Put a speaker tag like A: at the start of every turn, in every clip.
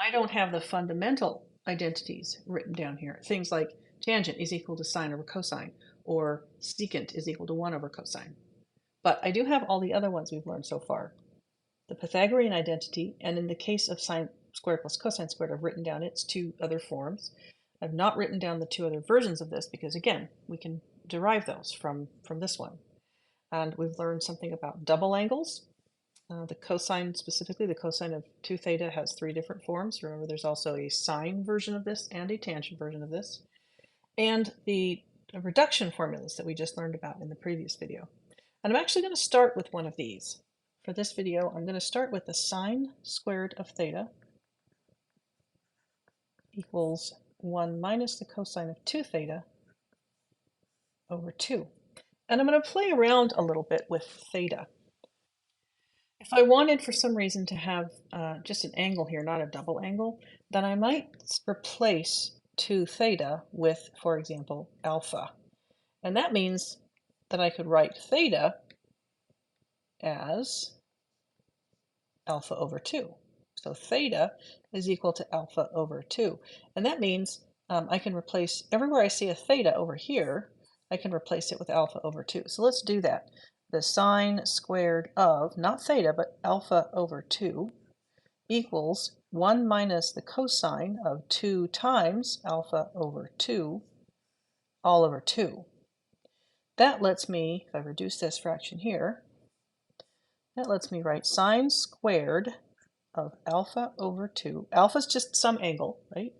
A: I don't have the fundamental identities written down here. Things like tangent is equal to sine over cosine, or secant is equal to 1 over cosine. But I do have all the other ones we've learned so far. The Pythagorean identity, and in the case of sine squared plus cosine squared, I've written down its two other forms. I've not written down the two other versions of this because, again, we can derive those from this one. And we've learned something about double angles. The cosine, specifically, the cosine of 2 theta has 3 different forms. Remember, there's also a sine version of this and a tangent version of this. And the reduction formulas that we just learned about in the previous video. And I'm actually going to start with one of these. For this video, I'm going to start with the sine squared of theta equals 1 minus the cosine of 2 theta over 2. And I'm going to play around a little bit with theta. If I wanted for some reason to have just an angle here, not a double angle, then I might replace 2 theta with, for example, alpha. And that means that I could write theta as alpha over 2. So theta is equal to alpha over 2. And that means I can replace, everywhere I see a theta over here, I can replace it with alpha over 2. So let's do that. The sine squared of, not theta, but alpha over 2 equals 1 minus the cosine of 2 times alpha over 2 all over 2. That lets me, if I reduce this fraction here, that lets me write sine squared of alpha over 2, alpha is just some angle, right,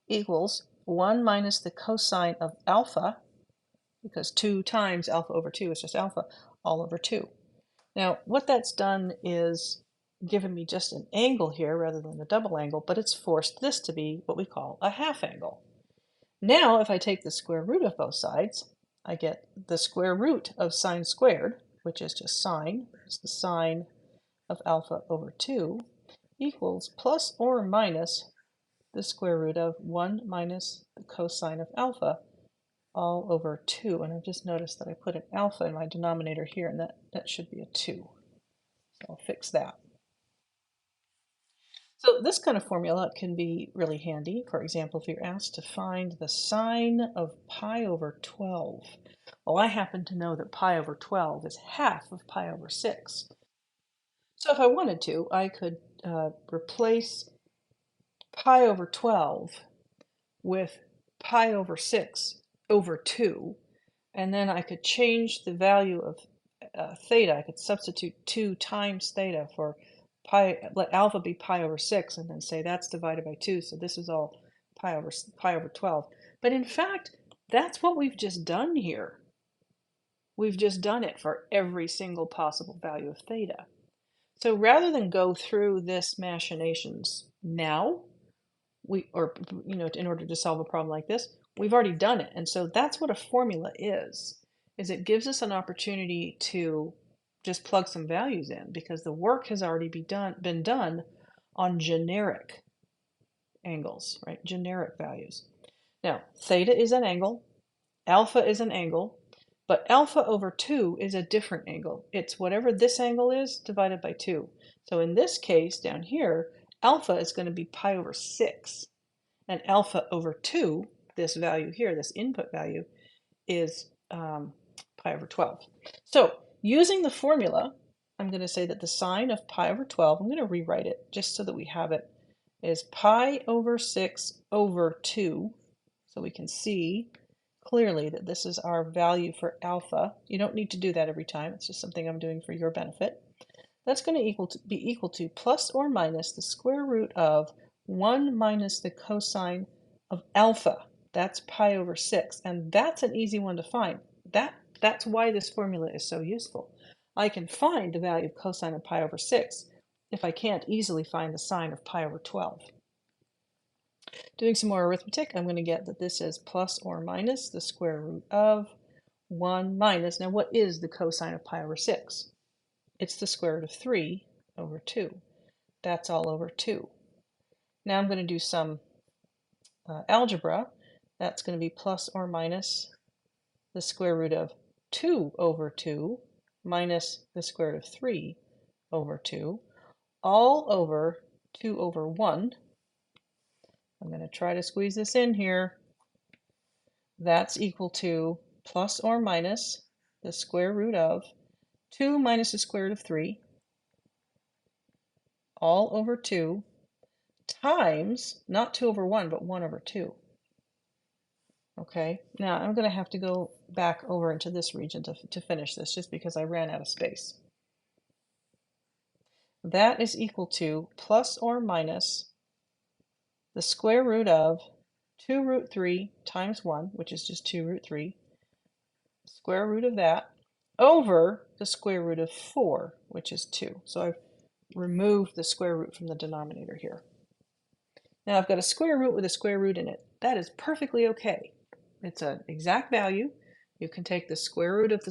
A: equals 1 minus the cosine of alpha, because 2 times alpha over 2 is just alpha, all over 2. Now, what that's done is given me just an angle here rather than the double angle, but it's forced this to be what we call a half angle. Now, if I take the square root of both sides, I get the square root of sine squared, which is just sine, it's the sine of alpha over 2, equals plus or minus the square root of 1 minus the cosine of alpha all over 2. And I've just noticed that I put an alpha in my denominator here, and that should be a 2. So I'll fix that. So this kind of formula can be really handy. For example, if you're asked to find the sine of pi over 12. Well, I happen to know that pi over 12 is half of pi over 6. So if I wanted to, I could replace pi over 12 with pi over 6 over 2, and then I could change the value of theta. I could substitute 2 times theta for pi, let alpha be pi over 6, and then say that's divided by 2, so this is all pi over 12. But in fact, that's what we've just done here. We've just done it for every single possible value of theta. So rather than go through this machinations now, in order to solve a problem like this, we've already done it. And so that's what a formula is it gives us an opportunity to just plug some values in because the work has already been done on generic angles, right? Generic values. Now, theta is an angle, alpha is an angle, but alpha over 2 is a different angle. It's whatever this angle is divided by 2. So in this case down here, alpha is going to be pi over 6. And alpha over 2, this value here, this input value, is pi over 12. So using the formula, I'm going to say that the sine of pi over 12, I'm going to rewrite it just so that we have it, is pi over 6 over 2. So we can see clearly that this is our value for alpha. You don't need to do that every time. It's just something I'm doing for your benefit. That's going to be equal to plus or minus the square root of 1 minus the cosine of alpha. That's pi over 6. And that's an easy one to find. That's why this formula is so useful. I can find the value of cosine of pi over 6 if I can't easily find the sine of pi over 12. Doing some more arithmetic, I'm going to get that this is plus or minus the square root of 1 minus. Now, what is the cosine of pi over 6? It's the square root of 3 over 2. That's all over 2. Now I'm going to do some algebra. That's going to be plus or minus the square root of 2 over 2 minus the square root of 3 over 2, all over 2 over 1. I'm going to try to squeeze this in here. That's equal to plus or minus the square root of 2 minus the square root of 3 all over 2 times, not 2 over 1, but 1 over 2. Okay, now I'm going to have to go back over into this region to finish this, just because I ran out of space. That is equal to plus or minus the square root of 2 root 3 times 1, which is just 2 root 3, square root of that, over the square root of 4, which is 2. So I've removed the square root from the denominator here. Now I've got a square root with a square root in it. That is perfectly okay. It's an exact value. You can take the square root of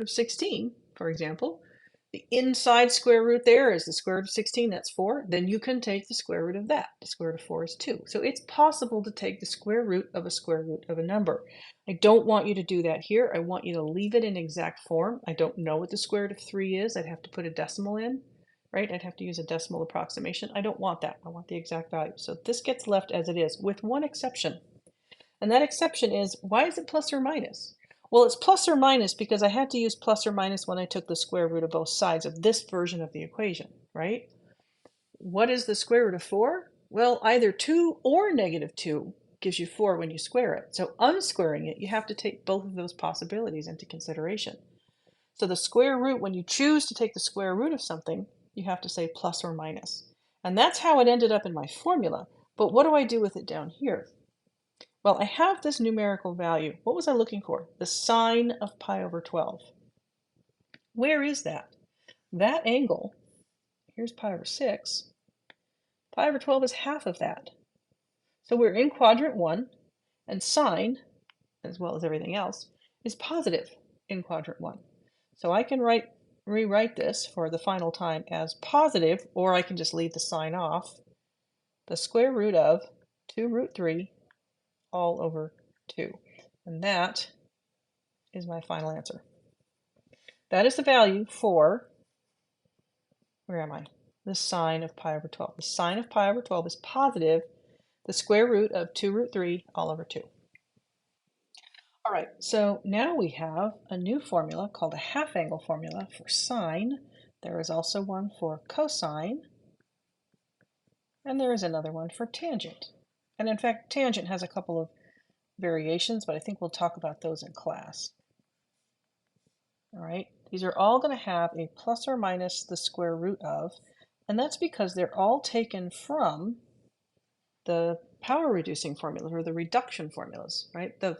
A: 16, for example. The inside square root there is the square root of 16, that's 4. Then you can take the square root of that. The square root of 4 is 2. So it's possible to take the square root of a square root of a number. I don't want you to do that here. I want you to leave it in exact form. I don't know what the square root of 3 is. I'd have to put a decimal in, right? I'd have to use a decimal approximation. I don't want that. I want the exact value. So this gets left as it is, with one exception. And that exception is, why is it plus or minus? Well, it's plus or minus because I had to use plus or minus when I took the square root of both sides of this version of the equation, right? What is the square root of 4? Well, either 2 or negative 2 gives you 4 when you square it. So unsquaring it, you have to take both of those possibilities into consideration. So the square root, when you choose to take the square root of something, you have to say plus or minus. And that's how it ended up in my formula. But what do I do with it down here? Well, I have this numerical value. What was I looking for? The sine of pi over 12. Where is that? That angle, here's pi over 6. Pi over 12 is half of that. So we're in quadrant 1, and sine, as well as everything else, is positive in quadrant 1. So I can rewrite this for the final time as positive, or I can just leave the sign off, the square root of 2 root 3 all over 2. And that is my final answer. That is the value for, where am I? The sine of pi over 12. The sine of pi over 12 is positive the square root of 2 root 3 all over 2. All right, so now we have a new formula called a half angle formula for sine. There is also one for cosine, and there is another one for tangent. And in fact, tangent has a couple of variations, but I think we'll talk about those in class. All right, these are all going to have a plus or minus the square root of, and that's because they're all taken from the power reducing formulas or the reduction formulas, right? The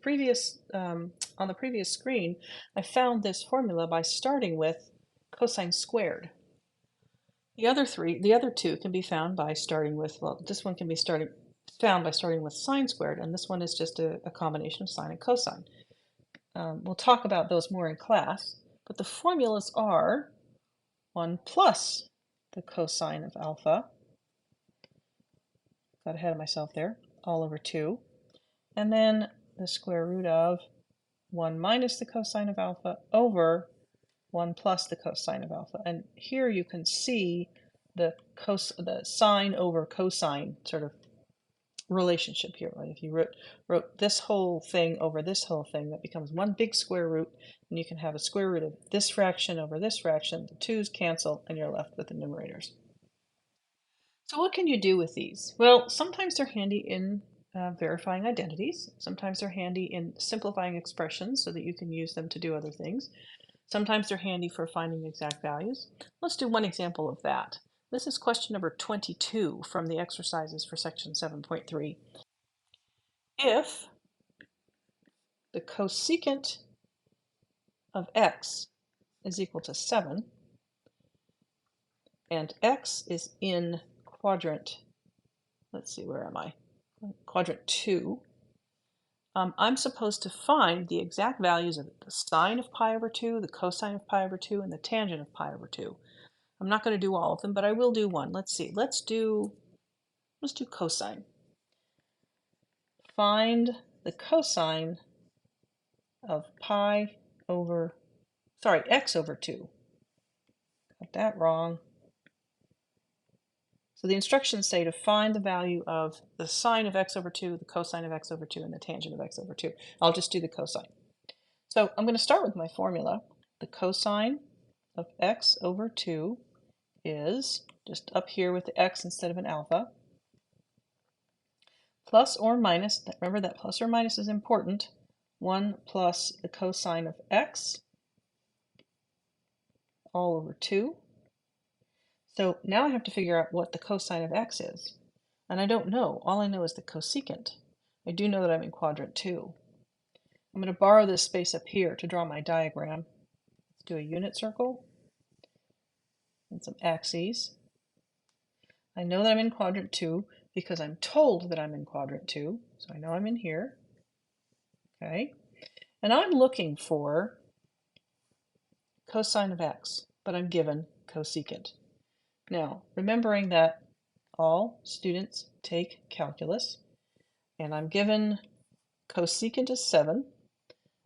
A: previous on the previous screen, I found this formula by starting with cosine squared. The other two can be found by starting with, well, this one can be found by starting with sine squared, and this one is just a combination of sine and cosine. We'll talk about those more in class, but the formulas are 1 plus the cosine of alpha, got ahead of myself there, all over 2, and then the square root of 1 minus the cosine of alpha over 1 plus the cosine of alpha. And here you can see the sine over cosine sort of relationship here, right? If you wrote this whole thing over this whole thing, that becomes one big square root, and you can have a square root of this fraction over this fraction. The 2's cancel, and you're left with the numerators. So what can you do with these? Well, sometimes they're handy in verifying identities. Sometimes they're handy in simplifying expressions so that you can use them to do other things. Sometimes they're handy for finding exact values. Let's do one example of that. This is question number 22 from the exercises for section 7.3. If the cosecant of x is equal to 7, and x is in quadrant, let's see, where am I? Quadrant 2. I'm supposed to find the exact values of the sine of pi over 2, the cosine of pi over 2, and the tangent of pi over 2. I'm not going to do all of them, but I will do one. Let's see. Let's do cosine. Find the cosine of x over 2. Got that wrong. So the instructions say to find the value of the sine of x over 2, the cosine of x over 2, and the tangent of x over 2. I'll just do the cosine. So I'm going to start with my formula. The cosine of x over 2 is just up here with the x instead of an alpha, plus or minus, remember that plus or minus is important, 1 plus the cosine of x all over 2. So now I have to figure out what the cosine of x is. And I don't know. All I know is the cosecant. I do know that I'm in quadrant 2. I'm going to borrow this space up here to draw my diagram. Let's do a unit circle and some axes. I know that I'm in quadrant 2 because I'm told that I'm in quadrant 2. So I know I'm in here. Okay. And I'm looking for cosine of x, but I'm given cosecant. Now, remembering that all students take calculus, and I'm given cosecant is 7,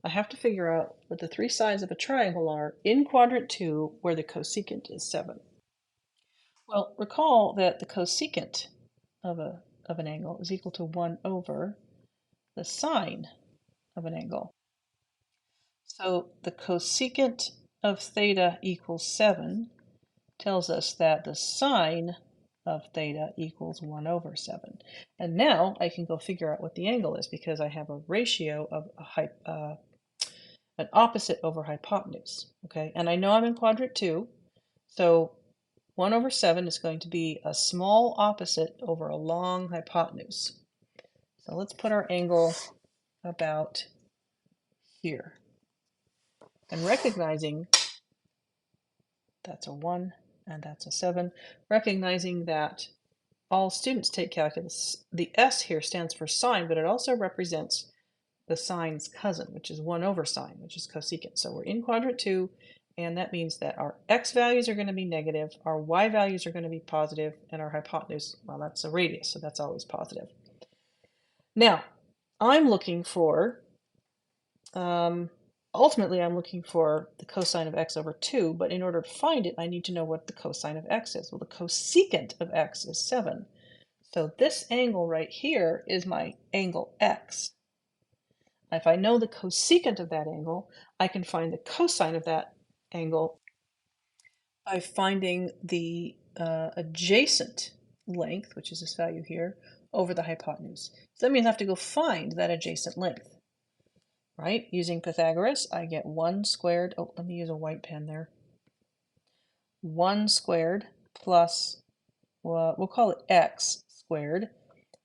A: I have to figure out what the three sides of a triangle are in quadrant 2 where the cosecant is 7. Well, recall that the cosecant of an angle is equal to 1 over the sine of an angle. So the cosecant of theta equals 7 tells us that the sine of theta equals 1 over 7. And now I can go figure out what the angle is because I have a ratio of an opposite over hypotenuse. Okay, and I know I'm in quadrant 2, so 1 over 7 is going to be a small opposite over a long hypotenuse. So let's put our angle about here. And recognizing that's a 1 and that's a 7, recognizing that all students take calculus, the S here stands for sine, but it also represents the sine's cousin, which is 1 over sine, which is cosecant. So we're in quadrant 2, and that means that our x values are going to be negative, our y values are going to be positive, and our hypotenuse, well, that's a radius, so that's always positive. Now, I'm looking for, ultimately I'm looking for the cosine of x over 2, but in order to find it, I need to know what the cosine of x is. Well, the cosecant of x is 7. So this angle right here is my angle x. If I know the cosecant of that angle, I can find the cosine of that angle by finding the adjacent length, which is this value here, over the hypotenuse. So that means I have to go find that adjacent length, right? Using Pythagoras, I get 1 squared, oh, let me use a white pen there. 1 squared plus, well, we'll call it x squared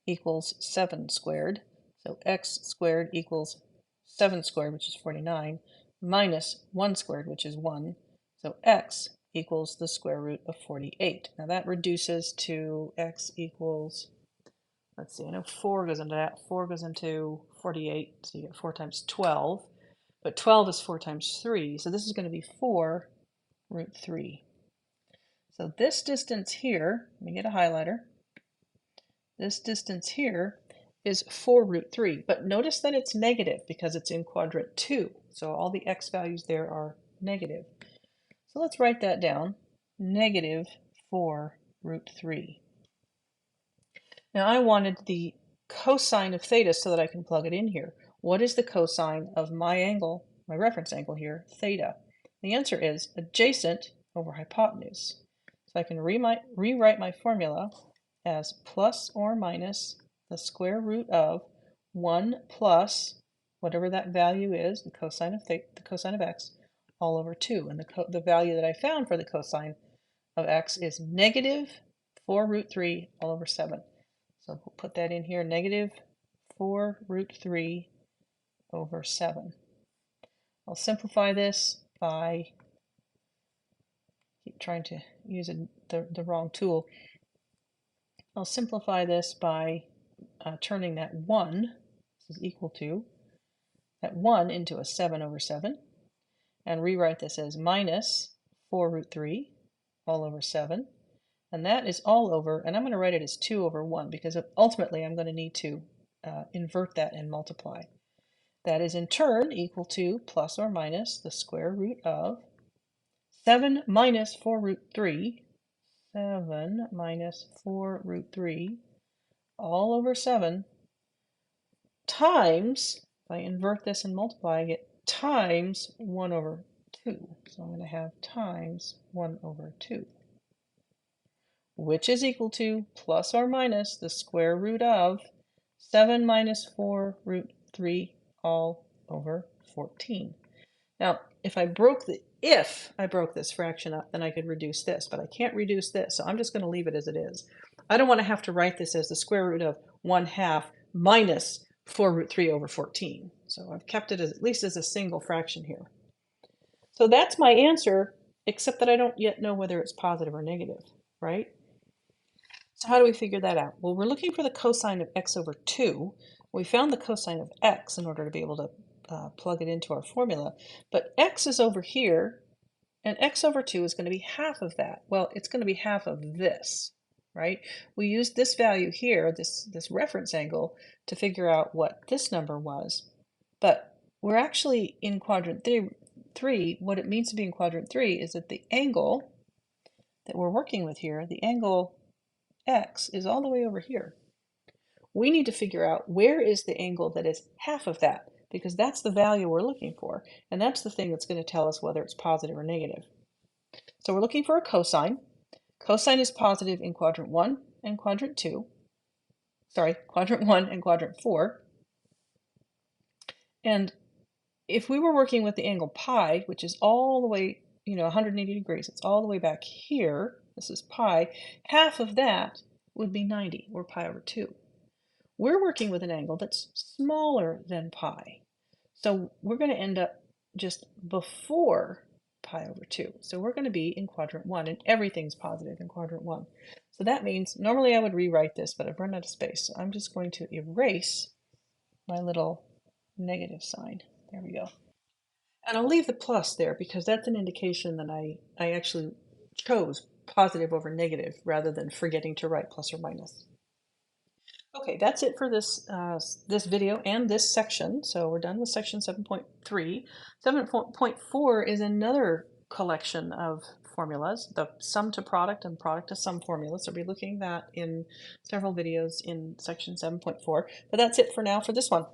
A: equals 7 squared. So x squared equals 7 squared, which is 49, minus 1 squared, which is 1. So x equals the square root of 48. Now that reduces to x equals, let's see, I know 4 goes into that. 4 goes into 48, so you get 4 times 12. But 12 is 4 times 3, so this is going to be 4 root 3. So this distance here, let me get a highlighter. This distance here is 4 root 3, but notice that it's negative because it's in quadrant 2. So all the x values there are negative. So let's write that down, negative 4 root 3. Now I wanted the cosine of theta so that I can plug it in here. What is the cosine of my angle, my reference angle here, theta? The answer is adjacent over hypotenuse. So I can rewrite my formula as plus or minus the square root of 1 plus whatever that value is, the cosine of x, all over 2. And the value that I found for the cosine of x is negative 4 root 3 all over 7. So we'll put that in here, negative 4 root 3 over 7. I'll simplify this by, keep trying to use the wrong tool. I'll simplify this by turning that 1, this is equal to, that 1 into a 7 over 7, and rewrite this as minus 4 root 3 all over 7. And that is all over, and I'm going to write it as 2 over 1 because ultimately I'm going to need to invert that and multiply. That is in turn equal to plus or minus the square root of 7 minus 4 root 3. 7 minus 4 root 3 all over 7 times, if I invert this and multiply, I get times 1 over 2. So I'm going to have times 1 over 2, which is equal to plus or minus the square root of 7 minus 4 root 3 all over 14. Now, if I broke this fraction up, then I could reduce this, but I can't reduce this, so I'm just going to leave it as it is. I don't want to have to write this as the square root of 1/2 minus 4 root 3 over 14. So I've kept it as, at least as a single fraction here. So that's my answer, except that I don't yet know whether it's positive or negative, right? So how do we figure that out? Well, we're looking for the cosine of x over 2. We found the cosine of x in order to be able to plug it into our formula. But x is over here, and x over 2 is going to be half of that. Well, it's going to be half of this, right? We used this value here, this reference angle, to figure out what this number was. But we're actually in quadrant 3. What it means to be in quadrant 3 is that the angle that we're working with here, the angle x, is all the way over here. We need to figure out where is the angle that is half of that, because that's the value we're looking for, and that's the thing that's going to tell us whether it's positive or negative. So we're looking for a cosine. Cosine is positive in quadrant 1 and quadrant 2. Sorry, quadrant 1 and quadrant 4. And if we were working with the angle pi, which is all the way, 180 degrees, it's all the way back here, this is pi, half of that would be 90, or pi over 2. We're working with an angle that's smaller than pi. So we're going to end up just before pi over 2. So we're going to be in quadrant 1, and everything's positive in quadrant 1. So that means, normally I would rewrite this, but I've run out of space. So I'm just going to erase my little negative sign. There we go. And I'll leave the plus there because that's an indication that I actually chose positive over negative rather than forgetting to write plus or minus. Okay, that's it for this video and this section. So we're done with section 7.3. 7.4 is another collection of formulas, the sum to product and product to sum formulas. So we'll be looking at that in several videos in section 7.4. But that's it for now for this one.